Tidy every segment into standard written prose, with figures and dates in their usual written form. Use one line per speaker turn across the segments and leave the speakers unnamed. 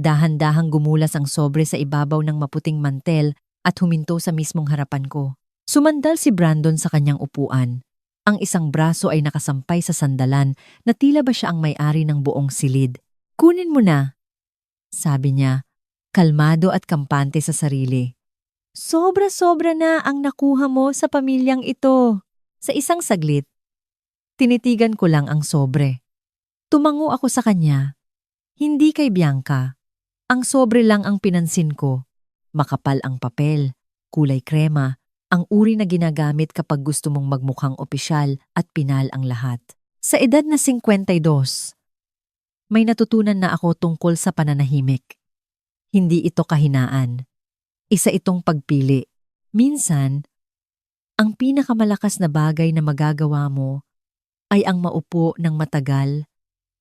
Dahan-dahang gumulas ang sobre sa ibabaw ng maputing mantel at huminto sa mismong harapan ko. Sumandal si Brandon sa kanyang upuan. Ang isang braso ay nakasampay sa sandalan na tila ba siya ang may-ari ng buong silid. "Kunin mo na," sabi niya, kalmado at kampante sa sarili. "Sobra-sobra na ang nakuha mo sa pamilyang ito." Sa isang saglit, tinitigan ko lang ang sobre. Tumango ako sa kanya. Hindi kay Bianca. Ang sobre lang ang pinansin ko. Makapal ang papel, kulay krema, ang uri na ginagamit kapag gusto mong magmukhang opisyal at pinal ang lahat. Sa edad na 52, may natutunan na ako tungkol sa pananahimik. Hindi ito kahinaan. Isa itong pagpili. Minsan, ang pinakamalakas na bagay na magagawa mo ay ang maupo ng matagal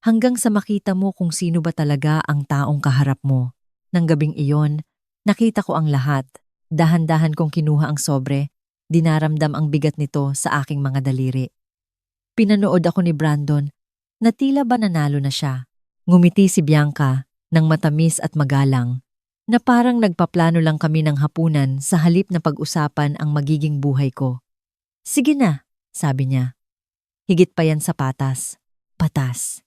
hanggang sa makita mo kung sino ba talaga ang taong kaharap mo. Nang gabing iyon, nakita ko ang lahat. Dahan-dahan kong kinuha ang sobre, dinaramdam ang bigat nito sa aking mga daliri. Pinanood ako ni Brandon na tila ba nanalo na siya. Ngumiti si Bianca ng matamis at magalang na parang nagpaplano lang kami ng hapunan sa halip na pag-usapan ang magiging buhay ko. "Sige na," sabi niya. "Higit pa yan sa patas." Patas.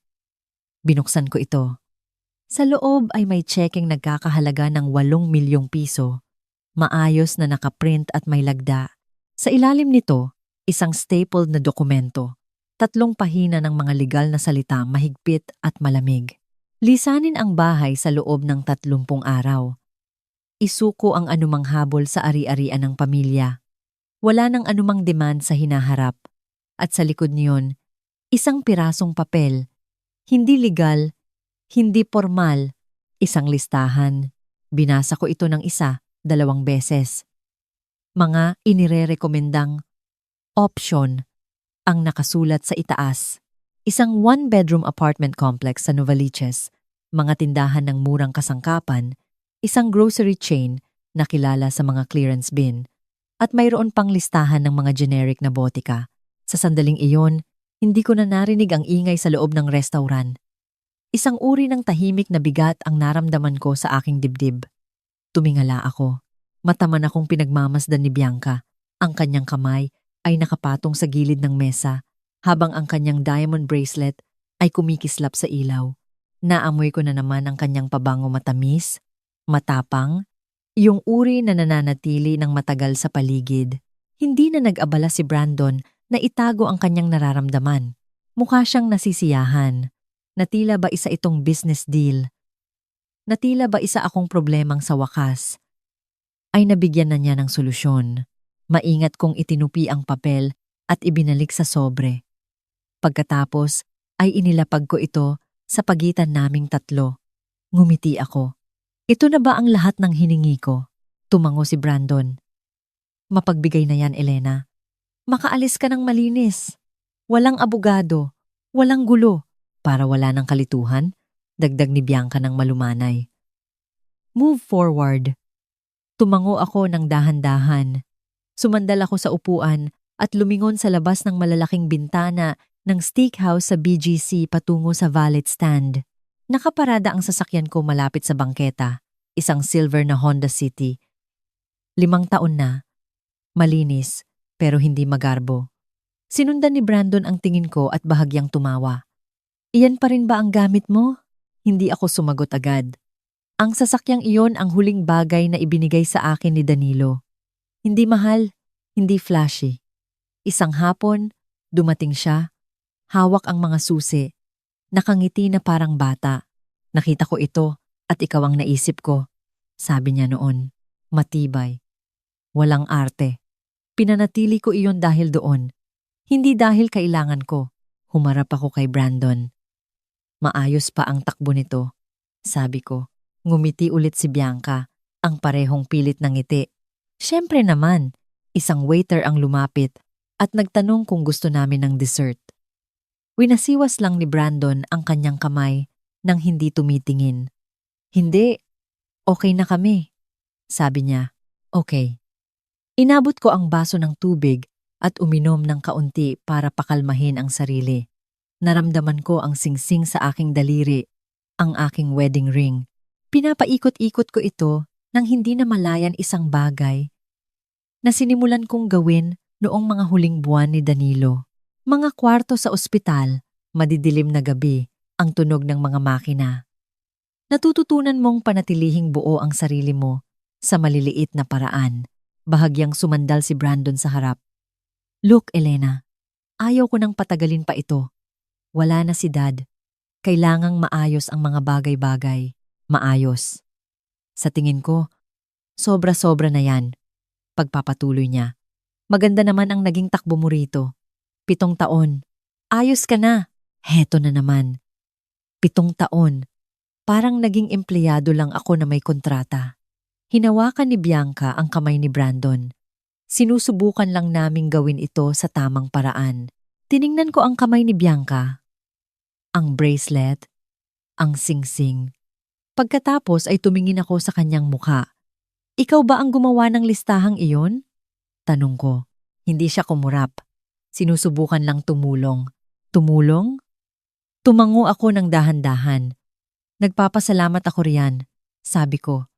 Binuksan ko ito. Sa loob ay may tsekeng nagkakahalaga ng 8 milyong piso. Maayos na nakaprint at may lagda. Sa ilalim nito, isang stapled na dokumento. 3 pahina ng mga legal na salita mahigpit at malamig. Lisanin ang bahay sa loob ng 30 araw. Isuko ang anumang habol sa ari-arian ng pamilya. Wala nang anumang demand sa hinaharap. At sa likod niyon, isang pirasong papel. Hindi legal, hindi formal, isang listahan. Binasa ko ito ng 1, 2 beses. Mga inirerekomendang option ang nakasulat sa itaas. Isang 1-bedroom apartment complex sa Novaliches, mga tindahan ng murang kasangkapan, isang grocery chain na kilala sa mga clearance bin, at mayroon pang listahan ng mga generic na botika. Sa sandaling iyon, hindi ko na narinig ang ingay sa loob ng restaurant. Isang uri ng tahimik na bigat ang naramdaman ko sa aking dibdib. Tumingala ako. Mataman akong pinagmamasdan ni Bianca. Ang kanyang kamay ay nakapatong sa gilid ng mesa, habang ang kanyang diamond bracelet ay kumikislap sa ilaw. Naamoy ko na naman ang kanyang pabango matamis, matapang, yung uri na nananatili ng matagal sa paligid. Hindi na nag-abala si Brandon na itago ang kanyang nararamdaman. Mukha siyang nasisiyahan. Na tila ba isa itong business deal? Na tila ba isa akong problemang sa wakas ay nabigyan na niya ng solusyon? Maingat kong itinupi ang papel at ibinalik sa sobre. Pagkatapos ay inilapag ko ito sa pagitan naming 3. Ngumiti ako. "Ito na ba ang lahat ng hiningi ko?" Tumango si Brandon. "Mapagbigay na yan, Elena. Makaalis ka ng malinis. Walang abogado, walang gulo, para wala ng kalituhan," dagdag ni Bianca ng malumanay. "Move forward." Tumango ako ng dahan-dahan. Sumandal ako sa upuan at lumingon sa labas ng malalaking bintana ng steakhouse sa BGC patungo sa valet stand. Nakaparada ang sasakyan ko malapit sa bangketa, isang silver na Honda City. 5 taon na. Malinis, pero hindi magarbo. Sinundan ni Brandon ang tingin ko at bahagyang tumawa. "Iyan pa rin ba ang gamit mo?" Hindi ako sumagot agad. Ang sasakyang iyon ang huling bagay na ibinigay sa akin ni Danilo. Hindi mahal, hindi flashy. Isang hapon, dumating siya, hawak ang mga susi, nakangiti na parang bata. "Nakita ko ito at ikaw ang naisip ko," sabi niya noon. Matibay. Walang arte. Pinanatili ko iyon dahil doon. Hindi dahil kailangan ko. Humarap ako kay Brandon. "Maayos pa ang takbo nito," sabi ko. Ngumiti ulit si Bianca, ang parehong pilit ng ngiti. Siyempre naman, isang waiter ang lumapit at nagtanong kung gusto namin ng dessert. Winasiwas lang ni Brandon ang kanyang kamay nang hindi tumitingin. "Hindi, okay na kami," sabi niya. "Okay." Inabot ko ang baso ng tubig at uminom ng kaunti para pakalmahin ang sarili. Naramdaman ko ang singsing sa aking daliri, ang aking wedding ring. Pinapaikot-ikot ko ito nang hindi na malayan isang bagay na sinimulan kong gawin noong mga huling buwan ni Danilo. Mga kwarto sa ospital, madidilim na gabi, ang tunog ng mga makina. Natututunan mong panatilihing buo ang sarili mo sa maliliit na paraan. Bahagyang sumandal si Brandon sa harap. Look, Elena, ayaw ko nang patagalin pa ito. Wala na si Dad. Kailangang maayos ang mga bagay-bagay. Maayos. Sa tingin ko, sobra-sobra na yan. Pagpapatuloy niya. Maganda naman ang naging takbo mo rito. 7 taon. Ayos ka na. Heto na naman. 7 taon. Parang naging empleyado lang ako na may kontrata. Hinawakan ni Bianca ang kamay ni Brandon. Sinusubukan lang naming gawin ito sa tamang paraan. Tiningnan ko ang kamay ni Bianca. Ang bracelet. Ang singsing. Pagkatapos ay tumingin ako sa kanyang mukha. Ikaw ba ang gumawa ng listahang iyon? Tanong ko. Hindi siya kumurap. Sinusubukan lang tumulong. Tumulong? Tumango ako ng dahan-dahan. Nagpapasalamat ako riyan, sabi ko.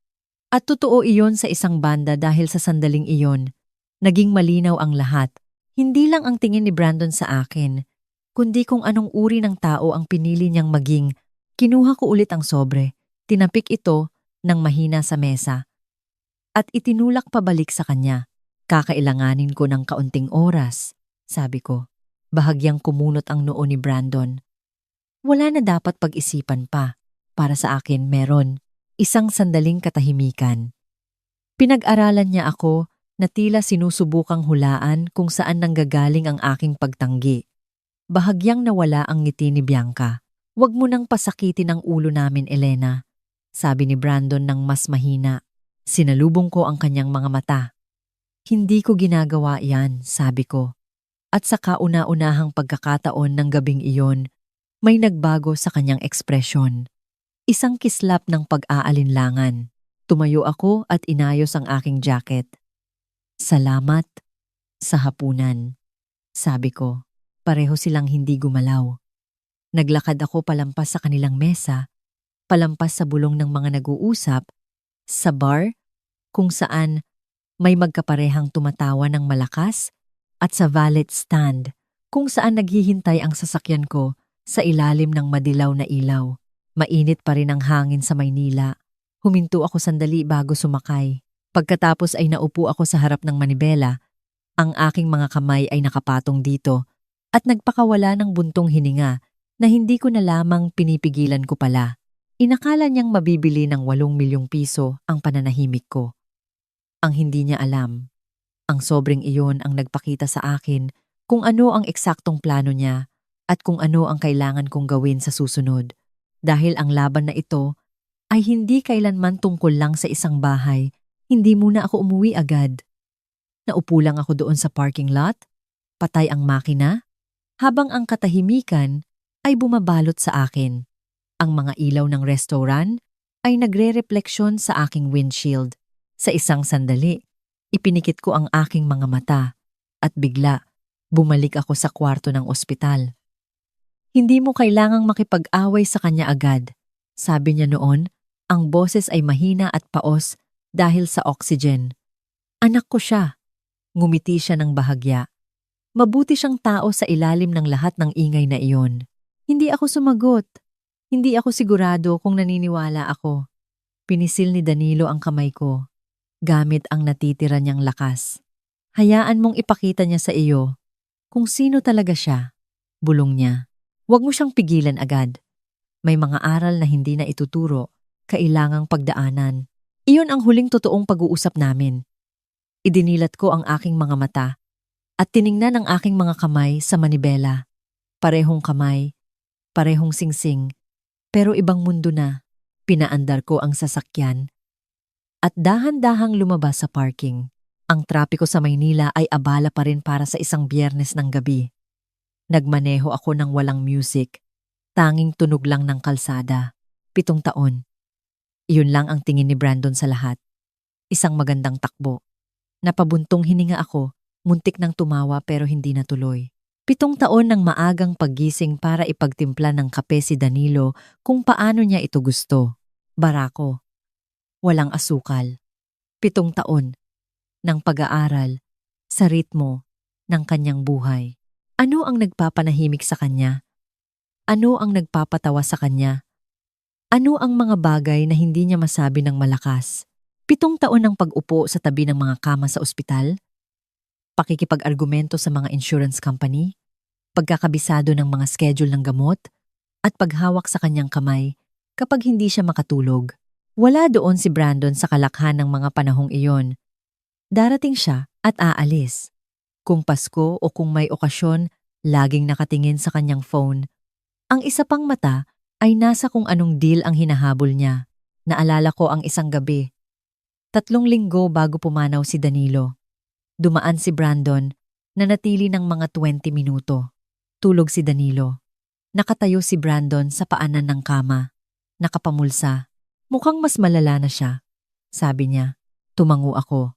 At totoo iyon sa isang banda dahil sa sandaling iyon. Naging malinaw ang lahat. Hindi lang ang tingin ni Brandon sa akin, kundi kung anong uri ng tao ang pinili niyang maging. Kinuha ko ulit ang sobre. Tinapik ito ng mahina sa mesa. At itinulak pabalik sa kanya. Kakailanganin ko ng kaunting oras, sabi ko. Bahagyang kumunot ang noo ni Brandon. Wala na dapat pag-isipan pa. Para sa akin meron. Isang sandaling katahimikan. Pinag-aralan niya ako na tila sinusubukang hulaan kung saan nanggagaling ang aking pagtanggi. Bahagyang nawala ang ngiti ni Bianca. Huwag mo nang pasakitin ang ulo namin, Elena, sabi ni Brandon ng mas mahina. Sinalubong ko ang kanyang mga mata. Hindi ko ginagawa yan, sabi ko. At sa kauna-unahang pagkakataon ng gabing iyon, may nagbago sa kanyang ekspresyon. Isang kislap ng pag-aalinlangan. Tumayo ako at inayos ang aking jacket. Salamat sa hapunan, sabi ko. Pareho silang hindi gumalaw. Naglakad ako palampas sa kanilang mesa, palampas sa bulong ng mga nag-uusap, sa bar, kung saan may magkaparehang tumatawa ng malakas, at sa valet stand, kung saan naghihintay ang sasakyan ko sa ilalim ng madilaw na ilaw. Mainit pa rin ang hangin sa Maynila. Huminto ako sandali bago sumakay. Pagkatapos ay naupo ako sa harap ng manibela. Ang aking mga kamay ay nakapatong dito at nagpakawala ng buntong hininga na hindi ko na lamang pinipigilan ko pala. Inakala niyang mabibili ng 8 milyong piso ang pananahimik ko. Ang hindi niya alam, ang sobrang iyon ang nagpakita sa akin kung ano ang eksaktong plano niya at kung ano ang kailangan kong gawin sa susunod. Dahil ang laban na ito ay hindi kailanman tungkol lang sa isang bahay, hindi muna ako umuwi agad. Naupo lang ako doon sa parking lot, patay ang makina, habang ang katahimikan ay bumabalot sa akin. Ang mga ilaw ng restaurant ay nagre-refleksyon sa aking windshield. Sa isang sandali, ipinikit ko ang aking mga mata at bigla, bumalik ako sa kwarto ng ospital. Hindi mo kailangang makipag-away sa kanya agad, sabi niya noon. Ang boses ay mahina at paos dahil sa oxygen. Anak ko siya. Ngumiti siya ng bahagya. Mabuti siyang tao sa ilalim ng lahat ng ingay na iyon. Hindi ako sumagot. Hindi ako sigurado kung naniniwala ako. Pinisil ni Danilo ang kamay ko, gamit ang natitira niyang lakas. Hayaan mong ipakita niya sa iyo kung sino talaga siya, bulong niya. Huwag mo siyang pigilan agad. May mga aral na hindi na ituturo, kailangang pagdaanan. Iyon ang huling totoong pag-uusap namin. Idinilat ko ang aking mga mata at tiningnan ang aking mga kamay sa manibela. Parehong kamay, parehong singsing, pero ibang mundo na. Pinaandar ko ang sasakyan at dahan-dahang lumabas sa parking. Ang trapiko sa Maynila ay abala pa rin para sa isang Biyernes ng gabi. Nagmaneho ako ng walang music, tanging tunog lang ng kalsada. 7 taon. Iyon lang ang tingin ni Brandon sa lahat. Isang magandang takbo. Napabuntong hininga ako, muntik nang tumawa pero hindi natuloy. 7 taon ng maagang paggising para ipagtimpla ng kape si Danilo kung paano niya ito gusto. Barako. walang asukal. 7 taon ng pag-aaral sa ritmo ng kanyang buhay. Ano ang nagpapanahimik sa kanya? Ano ang nagpapatawa sa kanya? Ano ang mga bagay na hindi niya masabi ng malakas? 7 taon ng pag-upo sa tabi ng mga kama sa ospital? Pakikipag-argumento sa mga insurance company? Pagkakabisado ng mga schedule ng gamot? At paghawak sa kanyang kamay kapag hindi siya makatulog? Wala doon si Brandon sa kalakhan ng mga panahong iyon. Darating siya at aalis. Kung Pasko o kung may okasyon, laging nakatingin sa kanyang phone. Ang isa pang mata ay nasa kung anong deal ang hinahabol niya. Naalala ko ang isang gabi. 3 linggo bago pumanaw si Danilo. Dumaan si Brandon, nanatili ng mga 20 minuto. Tulog si Danilo. Nakatayo si Brandon sa paanan ng kama. Nakapamulsa. Mukhang mas malala na siya. Sabi niya. Tumango ako.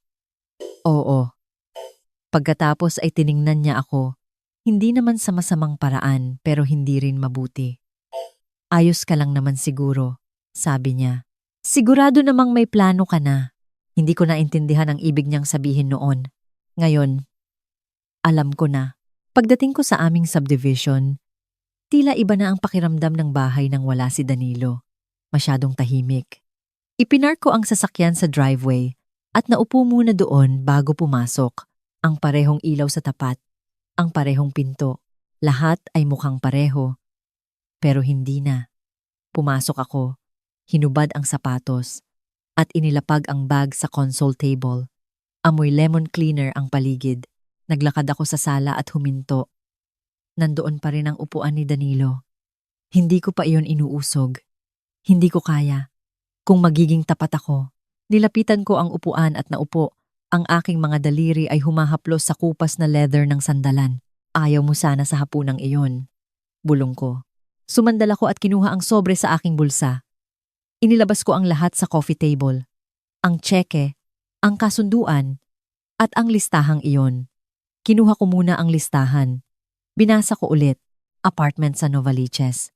Oo. Pagkatapos ay tiningnan niya ako. Hindi naman sa masamang paraan pero hindi rin mabuti. Ayos ka lang naman siguro, sabi niya. Sigurado namang may plano ka na. Hindi ko naintindihan ang ibig niyang sabihin noon. Ngayon, alam ko na. Pagdating ko sa aming subdivision, tila iba na ang pakiramdam ng bahay nang wala si Danilo. Masyadong tahimik. Ipinark ko ang sasakyan sa driveway at naupo muna doon bago pumasok. Ang parehong ilaw sa tapat, ang parehong pinto. Lahat ay mukhang pareho. Pero hindi na. Pumasok ako, hinubad ang sapatos, at inilapag ang bag sa console table. Amoy lemon cleaner ang paligid. Naglakad ako sa sala at huminto. Nandoon pa rin ang upuan ni Danilo. Hindi ko pa iyon inuusog. Hindi ko kaya. Kung magiging tapat ako, nilapitan ko ang upuan at naupo. Ang aking mga daliri ay humahaplos sa kupas na leather ng sandalan. Ayaw mo sana sa hapunang iyon. Bulong ko. Sumandal ako at kinuha ang sobre sa aking bulsa. Inilabas ko ang lahat sa coffee table. Ang tseke, ang kasunduan, at ang listahang iyon. Kinuha ko muna ang listahan. Binasa ko ulit. Apartment sa Novaliches.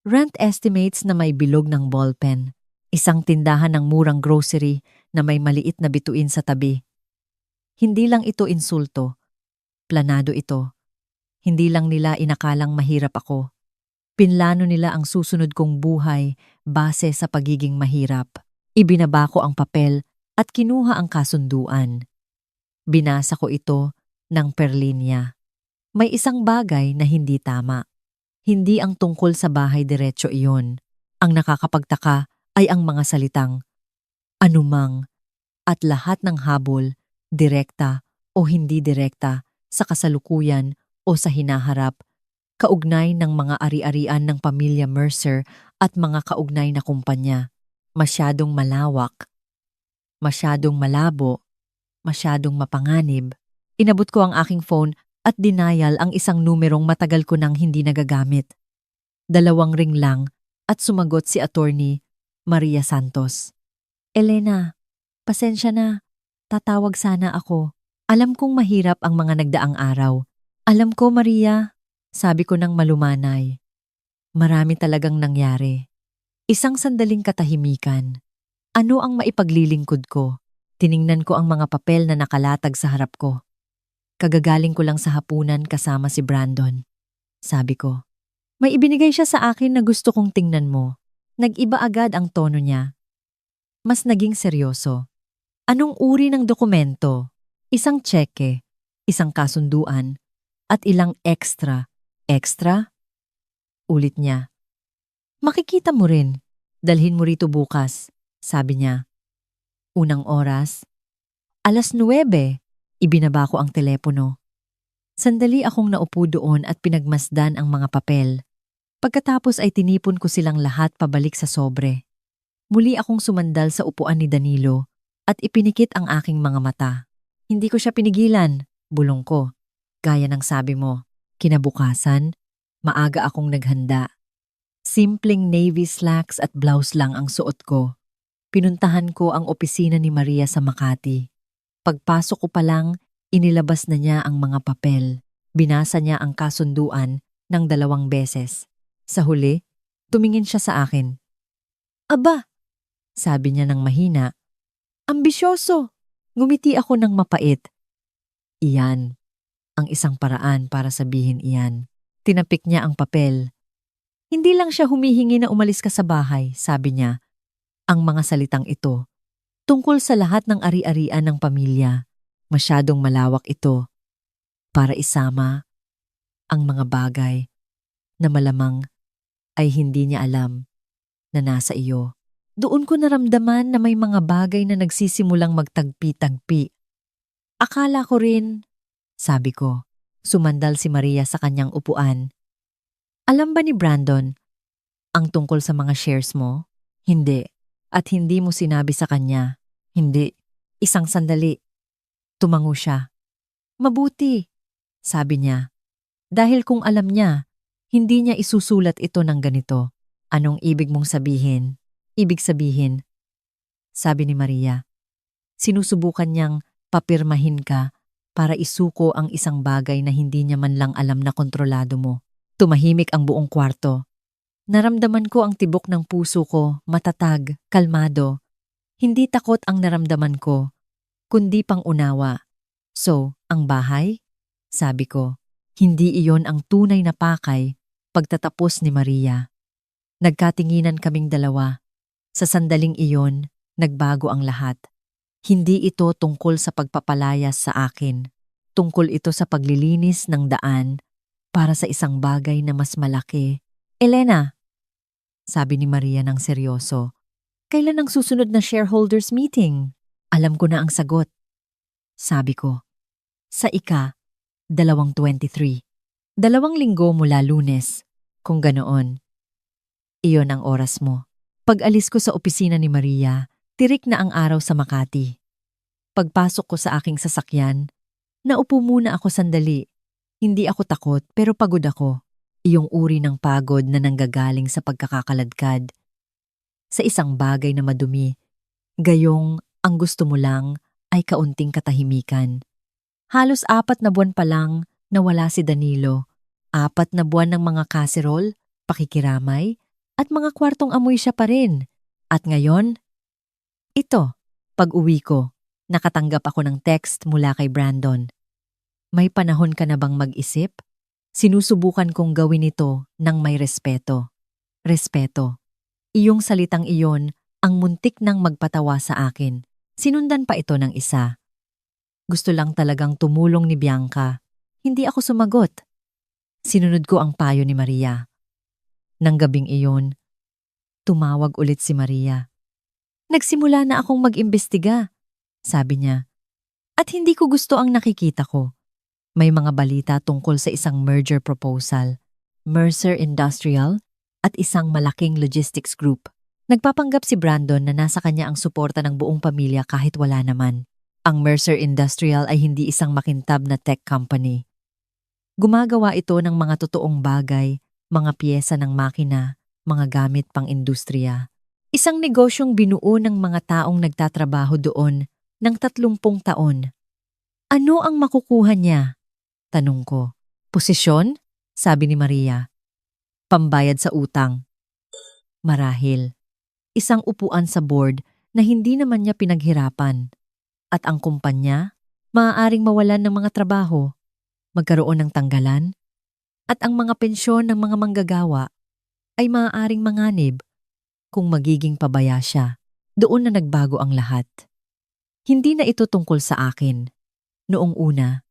Rent estimates na may bilog ng ballpen. Isang tindahan ng murang grocery na may maliit na bituin sa tabi. Hindi lang ito insulto. Planado ito. Hindi lang nila inakalang mahirap ako. Pinlano nila ang susunod kong buhay base sa pagiging mahirap. Ibinaba ko ang papel at kinuha ang kasunduan. Binasa ko ito ng perlinya. May isang bagay na hindi tama. Hindi ang tungkol sa bahay diretso iyon. Ang nakakapagtaka ay ang mga salitang anumang at lahat ng habol, direkta o hindi direkta, sa kasalukuyan o sa hinaharap, kaugnay ng mga ari-arian ng pamilya Mercer at mga kaugnay na kumpanya. Masyadong malawak, masyadong malabo, masyadong mapanganib. Inabot ko ang aking phone at denial ang isang numerong matagal ko nang hindi nagagamit. 2 ring lang at sumagot si Attorney Maria Santos. Elena, pasensya na. Tatawag sana ako. Alam kong mahirap ang mga nagdaang araw. Alam ko, Maria, sabi ko nang malumanay. Marami talagang nangyari. Isang sandaling katahimikan. Ano ang maipaglilingkod ko? Tiningnan ko ang mga papel na nakalatag sa harap ko. Kagagaling ko lang sa hapunan kasama si Brandon. Sabi ko, may ibinigay siya sa akin na gusto kong tingnan mo. Nag-iba agad ang tono niya. Mas naging seryoso. Anong uri ng dokumento? Isang tseke, isang kasunduan, at ilang extra. Extra? Ulit niya. Makikita mo rin. Dalhin mo rito bukas, sabi niya. Unang oras, 9:00. Ibinaba ko ang telepono. Sandali akong naupo doon at pinagmasdan ang mga papel. Pagkatapos ay tinipon ko silang lahat pabalik sa sobre. Muli akong sumandal sa upuan ni Danilo at ipinikit ang aking mga mata. Hindi ko siya pinigilan, bulong ko. Gaya ng sabi mo, kinabukasan, maaga akong naghanda. Simpleng navy slacks at blouse lang ang suot ko. Pinuntahan ko ang opisina ni Maria sa Makati. Pagpasok ko pa lang, inilabas na niya ang mga papel. Binasa niya ang kasunduan ng 2 beses. Sa huli, tumingin siya sa akin. Aba, Sabi niya ng mahina. Ambisyoso! Ngumiti ako ng mapait. Iyan, ang isang paraan para sabihin iyan. Tinapik niya ang papel. Hindi lang siya humihingi na umalis ka sa bahay, sabi niya. Ang mga salitang ito, tungkol sa lahat ng ari-arian ng pamilya. Masyadong malawak ito para isama ang mga bagay na malamang ay hindi niya alam na nasa iyo. Doon ko naramdaman na may mga bagay na nagsisimulang magtagpi-tagpi. Akala ko rin, sabi ko, sumandal si Maria sa kanyang upuan. Alam ba ni Brandon ang tungkol sa mga shares mo? Hindi. At hindi mo sinabi sa kanya. Hindi. Isang sandali. Tumango siya. Mabuti, sabi niya. Dahil kung alam niya, hindi niya isusulat ito ng ganito. Anong ibig mong sabihin? Ibig sabihin, sabi ni Maria, sinusubukan niyang papirmahin ka para isuko ang isang bagay na hindi niya man lang alam na kontrolado mo. Tumahimik ang buong kwarto. Naramdaman ko ang tibok ng puso ko, matatag, kalmado. Hindi takot ang naramdaman ko, kundi pang-unawa. So, ang bahay? Sabi ko, hindi iyon ang tunay na pakay pagtatapos ni Maria. Nagkatinginan kaming dalawa. Sa sandaling iyon, nagbago ang lahat. Hindi ito tungkol sa pagpapalayas sa akin. Tungkol ito sa paglilinis ng daan para sa isang bagay na mas malaki. Elena, sabi ni Maria ng seryoso, kailan ang susunod na shareholders meeting? Alam ko na ang sagot. Sabi ko, sa 2023. 2 linggo mula Lunes, kung ganoon. Iyon ang oras mo. Pag-alis ko sa opisina ni Maria, tirik na ang araw sa Makati. Pagpasok ko sa aking sasakyan, naupo muna ako sandali. Hindi ako takot pero pagod ako. Iyong uri ng pagod na nanggagaling sa pagkakakaladkad. Sa isang bagay na madumi, gayong ang gusto mo lang ay kaunting katahimikan. Halos 4 na buwan pa lang nawala si Danilo. 4 na buwan ng mga kaserol, pakikiramay, at mga kwartong amoy siya pa rin. At ngayon, ito, pag-uwi ko, nakatanggap ako ng text mula kay Brandon. May panahon ka na bang mag-isip? Sinusubukan kong gawin ito ng may respeto. Respeto. Iyong salitang iyon ang muntik nang magpatawa sa akin. Sinundan pa ito ng isa. Gusto lang talagang tumulong ni Bianca. Hindi ako sumagot. Sinunod ko ang payo ni Maria. Nang gabing iyon, tumawag ulit si Maria. Nagsimula na akong mag-imbestiga, sabi niya. At hindi ko gusto ang nakikita ko. May mga balita tungkol sa isang merger proposal, Mercer Industrial, at isang malaking logistics group. Nagpapanggap si Brandon na nasa kanya ang suporta ng buong pamilya kahit wala naman. Ang Mercer Industrial ay hindi isang makintab na tech company. Gumagawa ito ng mga totoong bagay, mga piyesa ng makina, mga gamit pang industriya. Isang negosyong binuo ng mga taong nagtatrabaho doon ng 30 taon. Ano ang makukuha niya? Tanong ko. Posisyon? Sabi ni Maria. Pambayad sa utang. Marahil. Isang upuan sa board na hindi naman niya pinaghirapan. At ang kumpanya, maaaring mawalan ng mga trabaho, magkaroon ng tanggalan, at ang mga pensyon ng mga manggagawa ay maaaring manganib kung magiging pabaya siya. Doon na nagbago ang lahat. Hindi na ito tungkol sa akin. Noong una,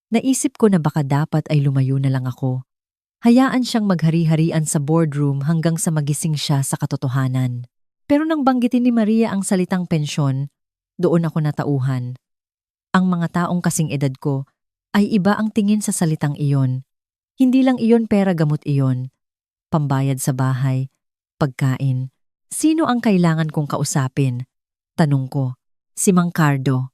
naisip ko na baka dapat ay lumayo na lang ako. Hayaan siyang maghari-harian sa boardroom hanggang sa magising siya sa katotohanan. Pero nang banggitin ni Maria ang salitang pensyon, doon ako natauhan. Ang mga taong kasing edad ko ay iba ang tingin sa salitang iyon. Hindi lang iyon pera gamot iyon. Pambayad sa bahay, pagkain. Sino ang kailangan kong kausapin? Tanong ko. Si Mang Cardo.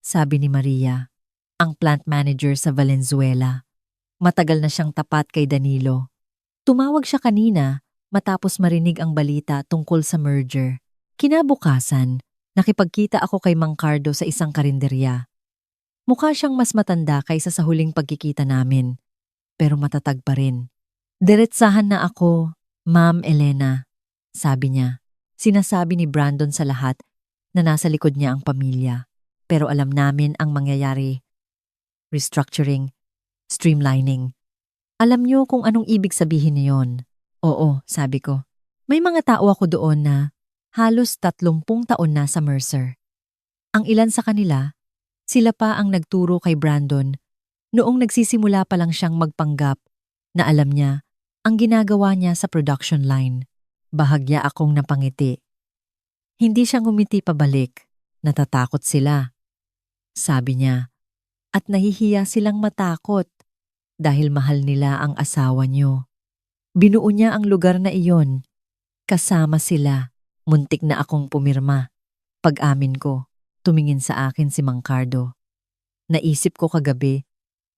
Sabi ni Maria, ang plant manager sa Valenzuela. Matagal na siyang tapat kay Danilo. Tumawag siya kanina matapos marinig ang balita tungkol sa merger. Kinabukasan, nakipagkita ako kay Mang Cardo sa isang karinderya. Mukha siyang mas matanda kaysa sa huling pagkikita namin, pero matatag pa rin. Diretsahan na ako, Ma'am Elena, sabi niya. Sinasabi ni Brandon sa lahat na nasa likod niya ang pamilya. Pero alam namin ang mangyayari. Restructuring, streamlining. Alam niyo kung anong ibig sabihin niyon. Oo, sabi ko. May mga tao ako doon na halos 30 taon na sa Mercer. Ang ilan sa kanila, sila pa ang nagturo kay Brandon noong nagsisimula pa lang siyang magpanggap na alam niya ang ginagawa niya sa production line. Bahagya akong napangiti. Hindi siya ngumiti pabalik. Natatakot sila. Sabi niya, at nahihiya silang matakot dahil mahal nila ang asawa niyo. Binuo niya ang lugar na iyon. Kasama sila. Muntik na akong pumirma. Pag-amin ko, tumingin sa akin si Mang Cardo. Naisip ko kagabi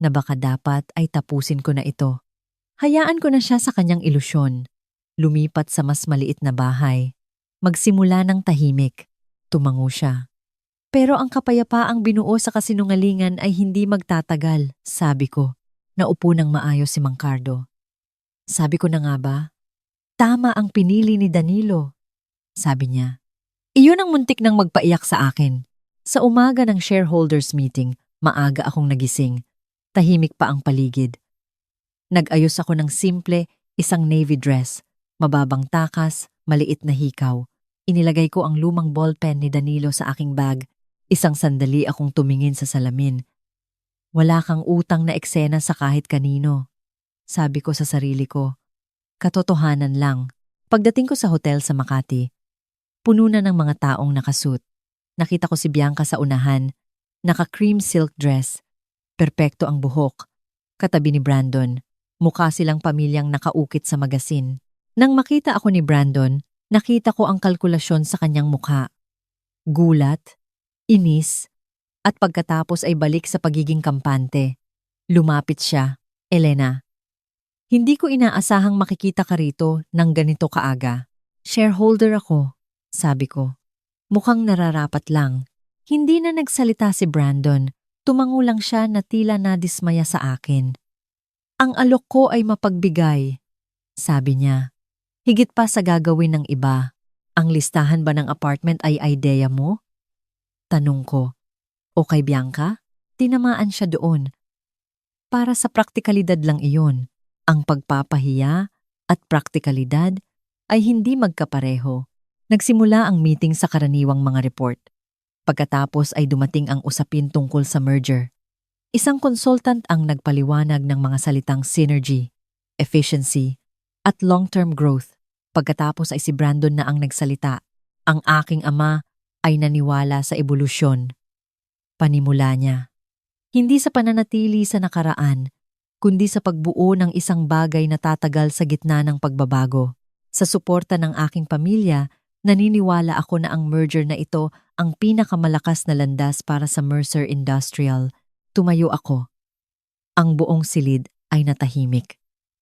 na baka dapat ay tapusin ko na ito. Hayaan ko na siya sa kanyang ilusyon. Lumipat sa mas maliit na bahay. Magsimula ng tahimik. Tumango siya. Pero ang kapayapaang binuo sa kasinungalingan ay hindi magtatagal, sabi ko. Naupo ng maayos si Mang Cardo. Sabi ko na nga ba? Tama ang pinili ni Danilo. Sabi niya. Iyon ang muntik nang magpaiyak sa akin. Sa umaga ng shareholders meeting, maaga akong nagising. Tahimik pa ang paligid. Nag-ayos ako ng simple, isang navy dress, mababang takas, maliit na hikaw. Inilagay ko ang lumang ballpen ni Danilo sa aking bag. Isang sandali akong tumingin sa salamin. Wala kang utang na eksena sa kahit kanino. Sabi ko sa sarili ko. Katotohanan lang. Pagdating ko sa hotel sa Makati, puno na ng mga taong nakasuit. Nakita ko si Bianca sa unahan, naka-cream silk dress. Perpekto ang buhok. Katabi ni Brandon, mukha silang pamilyang nakaukit sa magasin. Nang makita ako ni Brandon, nakita ko ang kalkulasyon sa kanyang mukha. Gulat, inis, at pagkatapos ay balik sa pagiging kampante. Lumapit siya. Elena, hindi ko inaasahang makikita ka rito ng ganito kaaga. Shareholder ako, sabi ko. Mukhang nararapat lang. Hindi na nagsalita si Brandon. Tumango lang siya na tila nadismaya sa akin. Ang alok ko ay mapagbigay, sabi niya. Higit pa sa gagawin ng iba. Ang listahan ba ng apartment ay idea mo? Tanong ko. O kay Bianca? Tinamaan siya doon. Para sa praktikalidad lang iyon. Ang pagpapahiya at praktikalidad ay hindi magkapareho. Nagsimula ang meeting sa karaniwang mga report. Pagkatapos ay dumating ang usapin tungkol sa merger. Isang consultant ang nagpaliwanag ng mga salitang synergy, efficiency, at long-term growth. Pagkatapos ay si Brandon na ang nagsalita. Ang aking ama ay naniwala sa ebolusyon. Panimula niya. Hindi sa pananatili sa nakaraan, kundi sa pagbuo ng isang bagay na tatagal sa gitna ng pagbabago. Sa suporta ng aking pamilya, naniniwala ako na ang merger na ito ang pinakamalakas na landas para sa Mercer Industrial. Tumayo ako. Ang buong silid ay natahimik.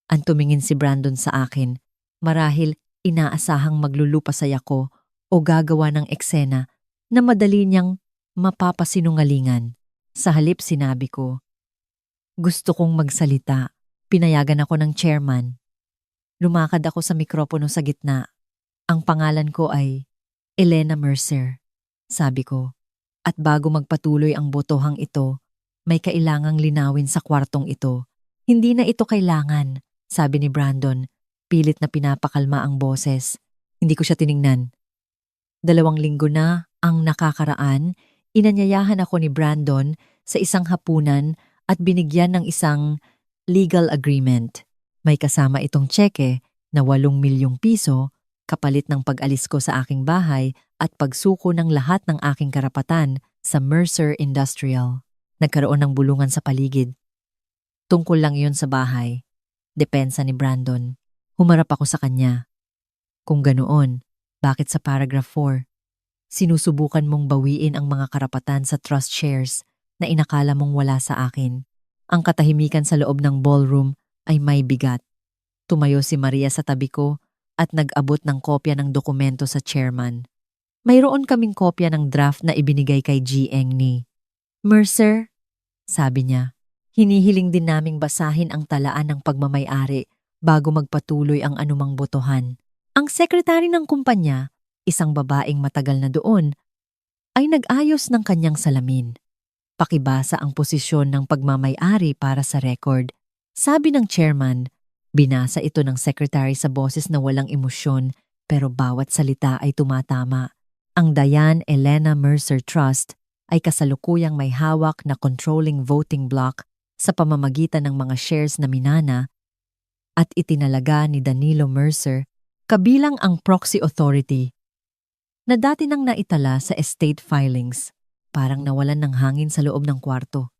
Ang tumingin si Brandon sa akin. Marahil inaasahang maglulupasay ako o gagawa ng eksena na madali niyang mapapasinungalingan. Sa halip sinabi ko, gusto kong magsalita. Pinayagan ako ng chairman. Lumakad ako sa mikropono sa gitna. Ang pangalan ko ay Elena Mercer, sabi ko. At bago magpatuloy ang botohang ito, may kailangang linawin sa kwartong ito. Hindi na ito kailangan, sabi ni Brandon. Pilit na pinapakalma ang boses. Hindi ko siya tiningnan. 2 linggo na ang nakakaraan, inanyayahan ako ni Brandon sa isang hapunan at binigyan ng isang legal agreement. May kasama itong tseke na 8 milyong piso kapalit ng pag-alis ko sa aking bahay at pagsuko ng lahat ng aking karapatan sa Mercer Industrial. Nagkaroon ng bulungan sa paligid. Tungkol lang iyon sa bahay. Depensa ni Brandon. Humarap ako sa kanya. Kung ganoon, bakit sa paragraph 4? Sinusubukan mong bawiin ang mga karapatan sa trust shares na inakala mong wala sa akin. Ang katahimikan sa loob ng ballroom ay may bigat. Tumayo si Maria sa tabi ko at nag-abot ng kopya ng dokumento sa chairman. Mayroon kaming kopya ng draft na ibinigay kay G.Eng ni Mercer, sabi niya. Hinihiling din naming basahin ang talaan ng pagmamay-ari bago magpatuloy ang anumang botohan. Ang sekretary ng kumpanya, isang babaeng matagal na doon, ay nag-ayos ng kanyang salamin. Pakibasa ang posisyon ng pagmamay-ari para sa record. Sabi ng chairman, binasa ito ng secretary sa boses na walang emosyon pero bawat salita ay tumatama. Ang Diane Elena Mercer Trust ay kasalukuyang may hawak na controlling voting block sa pamamagitan ng mga shares na minana at itinalaga ni Danilo Mercer kabilang ang proxy authority na dati nang naitala sa estate filings. Parang nawalan ng hangin sa loob ng kwarto.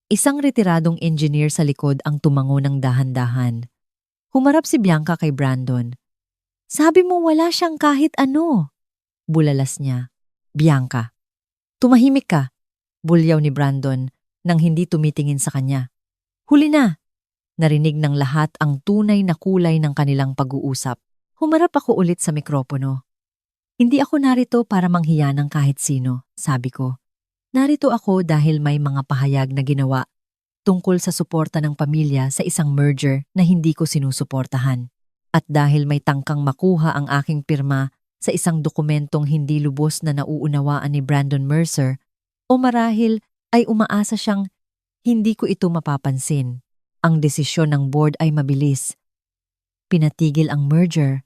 Isang retiradong engineer sa likod ang tumango ng dahan-dahan. Humarap si Bianca kay Brandon. Sabi mo wala siyang kahit ano. Bulalas niya. Bianca, tumahimik ka. Bulyaw ni Brandon nang hindi tumitingin sa kanya. Huli na. Narinig ng lahat ang tunay na kulay ng kanilang pag-uusap. Humarap ako ulit sa mikropono. Hindi ako narito para manghiya ng kahit sino, sabi ko. Narito ako dahil may mga pahayag na ginawa tungkol sa suporta ng pamilya sa isang merger na hindi ko sinusuportahan. At dahil may tangkang makuha ang aking pirma sa isang dokumentong hindi lubos na nauunawaan ni Brandon Mercer, o marahil ay umaasa siyang hindi ko ito mapapansin. Ang desisyon ng board ay mabilis. Pinatigil ang merger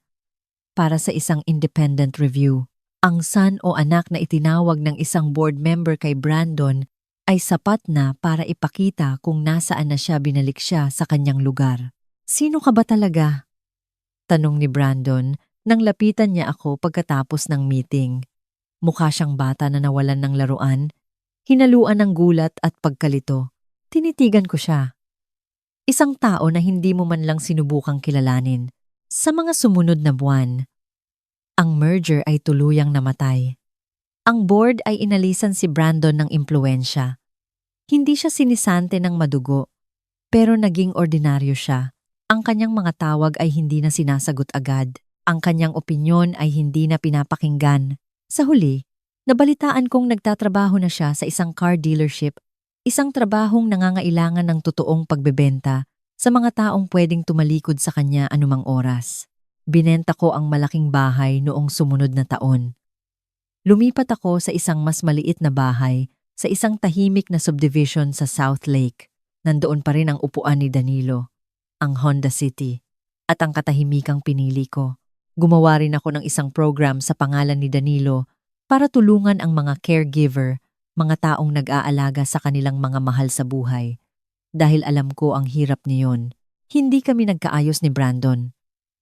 para sa isang independent review. Ang son o anak na itinawag ng isang board member kay Brandon ay sapat na para ipakita kung nasaan na siya binalik siya sa kanyang lugar. Sino ka ba talaga? Tanong ni Brandon nang lapitan niya ako pagkatapos ng meeting. Mukha siyang bata na nawalan ng laruan, hinaluan ng gulat at pagkalito. Tinitigan ko siya. Isang tao na hindi mo man lang sinubukang kilalanin. Sa mga sumunod na buwan, ang merger ay tuluyang namatay. Ang board ay inalisan si Brandon ng impluwensya. Hindi siya sinisante ng madugo, pero naging ordinaryo siya. Ang kanyang mga tawag ay hindi na sinasagot agad. Ang kanyang opinyon ay hindi na pinapakinggan. Sa huli, nabalitaan kong nagtatrabaho na siya sa isang car dealership, isang trabahong nangangailangan ng totoong pagbebenta sa mga taong pwedeng tumalikod sa kanya anumang oras. Binenta ko ang malaking bahay noong sumunod na taon. Lumipat ako sa isang mas maliit na bahay sa isang tahimik na subdivision sa South Lake. Nandoon pa rin ang upuan ni Danilo, ang Honda City, at ang katahimikang pinili ko. Gumawa rin ako ng isang program sa pangalan ni Danilo para tulungan ang mga caregiver, mga taong nag-aalaga sa kanilang mga mahal sa buhay. Dahil alam ko ang hirap niyon, hindi kami nagkaayos ni Brandon.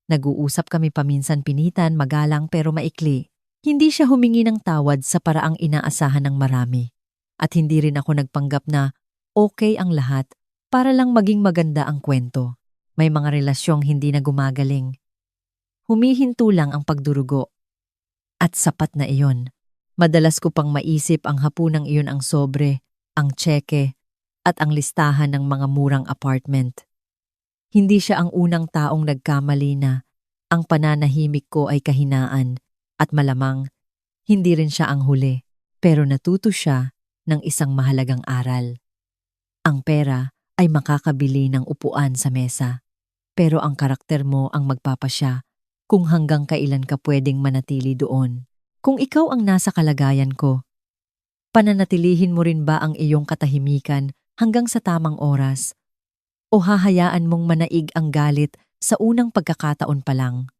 Nag-uusap kami paminsan-pinitan, magalang pero maikli. Hindi siya humingi ng tawad sa paraang inaasahan ng marami. At hindi rin ako nagpanggap na okay ang lahat para lang maging maganda ang kwento. May mga relasyong hindi na gumagaling. Humihinto lang ang pagdurugo. At sapat na iyon. Madalas ko pang maisip ang hapunang iyon ang sobre, ang tseke, at ang listahan ng mga murang apartment. Hindi siya ang unang taong nagkamali na ang pananahimik ko ay kahinaan at malamang hindi rin siya ang huli. Pero natuto siya ng isang mahalagang aral. Ang pera ay makakabili ng upuan sa mesa. Pero ang karakter mo ang magpapasya kung hanggang kailan ka pwedeng manatili doon. Kung ikaw ang nasa kalagayan ko, pananatilihin mo rin ba ang iyong katahimikan hanggang sa tamang oras? O hahayaan mong manaig ang galit sa unang pagkakataon pa lang?